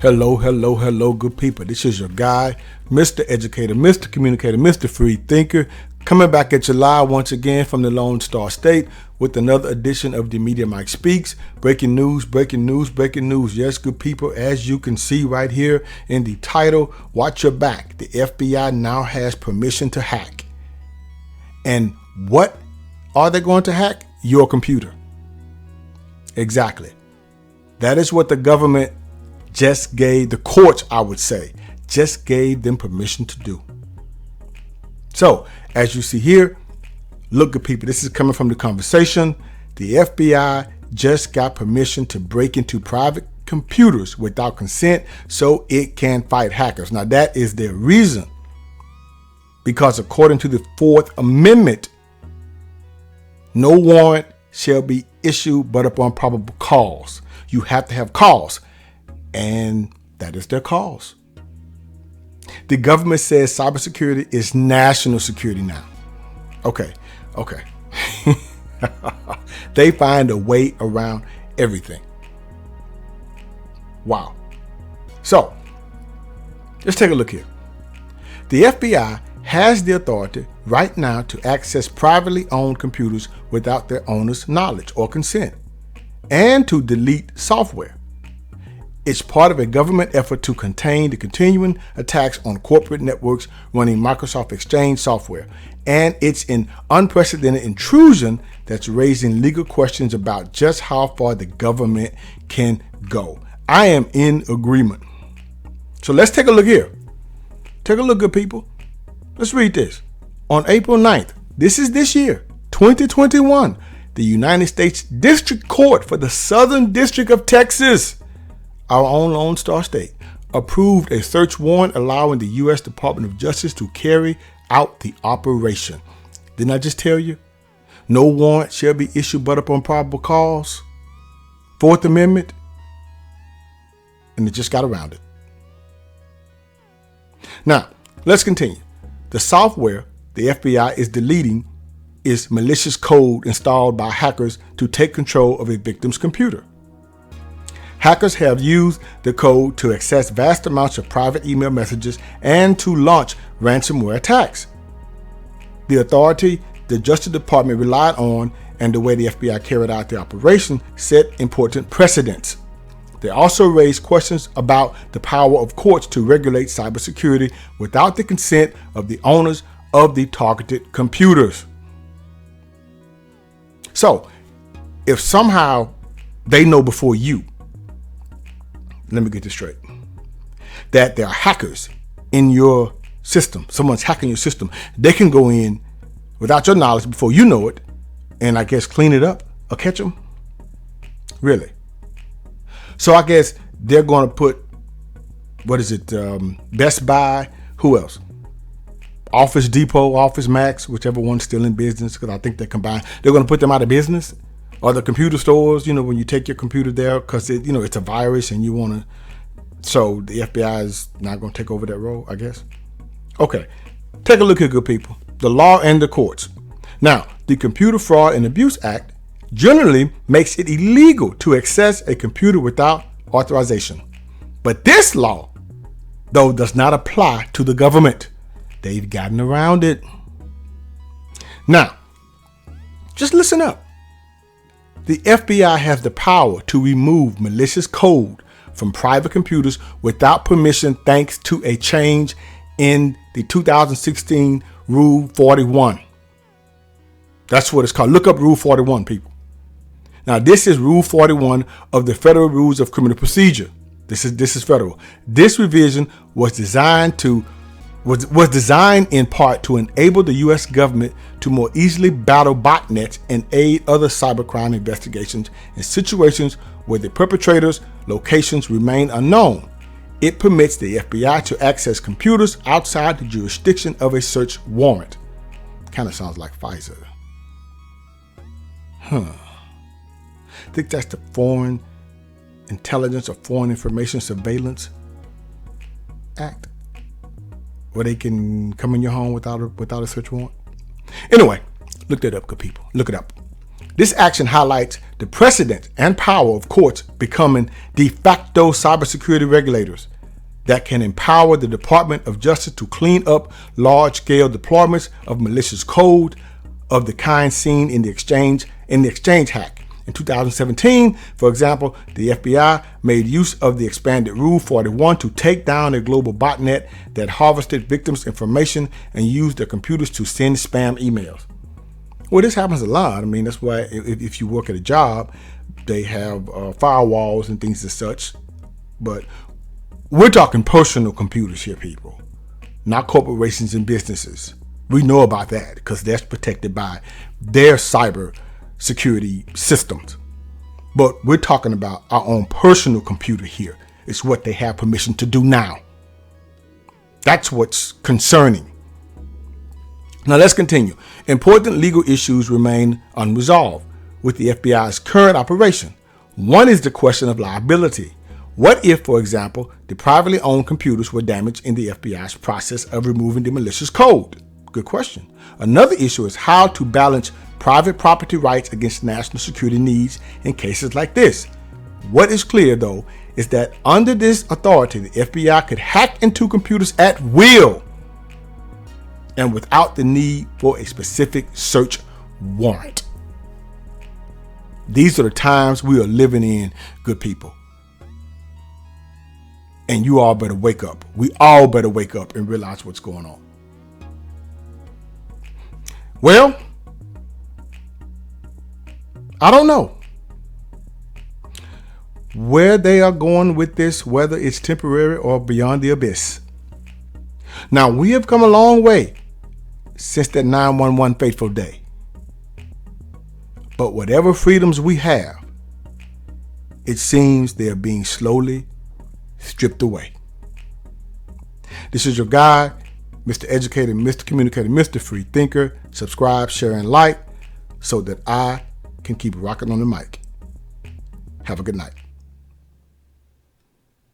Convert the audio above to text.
Hello, hello, hello, good people. This is your guy, Mr. Educator, Mr. Communicator, Mr. Free Thinker, coming back at you live once again from the Lone Star State with another edition of the Media Mike Speaks. Breaking news, breaking news, breaking news. Yes, good people, as you can see right here in the title, watch your back. The FBI now has permission to hack. And what are they going to hack? Your computer. Exactly. That is what the government just gave the courts, I would say, just gave them permission to do. So, as you see here, look at people, this is coming from the conversation. The FBI just got permission to break into private computers without consent so it can fight hackers. Now, that is their reason. Because according to the Fourth Amendment, no warrant shall be issued but upon probable cause. You have to have cause. And that is their cause. The government says cybersecurity is national security now. Okay. They find a way around everything. Wow. So, let's take a look here. The FBI has the authority right now to access privately owned computers without their owner's knowledge or consent, and to delete software. It's part of a government effort to contain the continuing attacks on corporate networks running Microsoft Exchange software. And it's an unprecedented intrusion that's raising legal questions about just how far the government can go. I am in agreement. So let's take a look here. Take a look, good people. Let's read this. On April 9th, this year, 2021, the United States District Court for the Southern District of Texas, our own Lone Star State, approved a search warrant allowing the U.S. Department of Justice to carry out the operation. Didn't I just tell you? No warrant shall be issued but upon probable cause. Fourth Amendment. And they just got around it. Now, let's continue. The software the FBI is deleting is malicious code installed by hackers to take control of a victim's computer. Hackers have used the code to access vast amounts of private email messages and to launch ransomware attacks. The authority the Justice Department relied on and the way the FBI carried out the operation set important precedents. They also raised questions about the power of courts to regulate cybersecurity without the consent of the owners of the targeted computers. So, if somehow they know before you, let me get this straight, that there are hackers in your system, someone's hacking your system, they can go in without your knowledge before you know it and I guess clean it up or catch them? Really? So I guess they're going to put, Best Buy, who else? Office Depot, Office Max, whichever one's still in business, because I think they're combined. They're going to put them out of business. Or the computer stores, when you take your computer there, because it's a virus and you want to, so the FBI is not going to take over that role, I guess. Okay, take a look here, good people. The law and the courts. Now, the Computer Fraud and Abuse Act generally makes it illegal to access a computer without authorization. But this law, though, does not apply to the government. They've gotten around it. Now, just listen up. The FBI has the power to remove malicious code from private computers without permission thanks to a change in the 2016 Rule 41. That's what it's called. Look up Rule 41, people. Now, this is Rule 41 of the Federal Rules of Criminal Procedure. This is federal. This revision was designed in part to enable the U.S. government to more easily battle botnets and aid other cybercrime investigations in situations where the perpetrators' locations remain unknown. It permits the FBI to access computers outside the jurisdiction of a search warrant. Kind of sounds like FISA. I think that's the Foreign Intelligence or Foreign Information Surveillance Act, where they can come in your home without a search warrant. Anyway, look that up, good people. Look it up. This action highlights the precedent and power of courts becoming de facto cybersecurity regulators that can empower the Department of Justice to clean up large-scale deployments of malicious code of the kind seen in the exchange hack. In 2017, for example, the FBI made use of the expanded Rule 41 to take down a global botnet that harvested victims' information and used their computers to send spam emails. Well, this happens a lot. I mean, that's why if you work at a job, they have firewalls and things as such. But we're talking personal computers here, people, not corporations and businesses. We know about that because that's protected by their cyber security systems. But we're talking about our own personal computer here. It's what they have permission to do now. That's what's concerning. Now let's continue. Important legal issues remain unresolved with the FBI's current operation. One is the question of liability. What if, for example, the privately owned computers were damaged in the FBI's process of removing the malicious code? Good question. Another issue is how to balance private property rights against national security needs in cases like this. What is clear, though, is that under this authority, the FBI could hack into computers at will and without the need for a specific search warrant. These are the times we are living in, good people. And you all better wake up. We all better wake up and realize what's going on. Well, I don't know where they are going with this, whether it's temporary or beyond the abyss. Now, we have come a long way since that 9/11 fateful day. But whatever freedoms we have, it seems they are being slowly stripped away. This is your guy, Mr. Educator, Mr. Communicator, Mr. Free Thinker. Subscribe, share, and like so that I can keep rocking on the mic. Have a good night.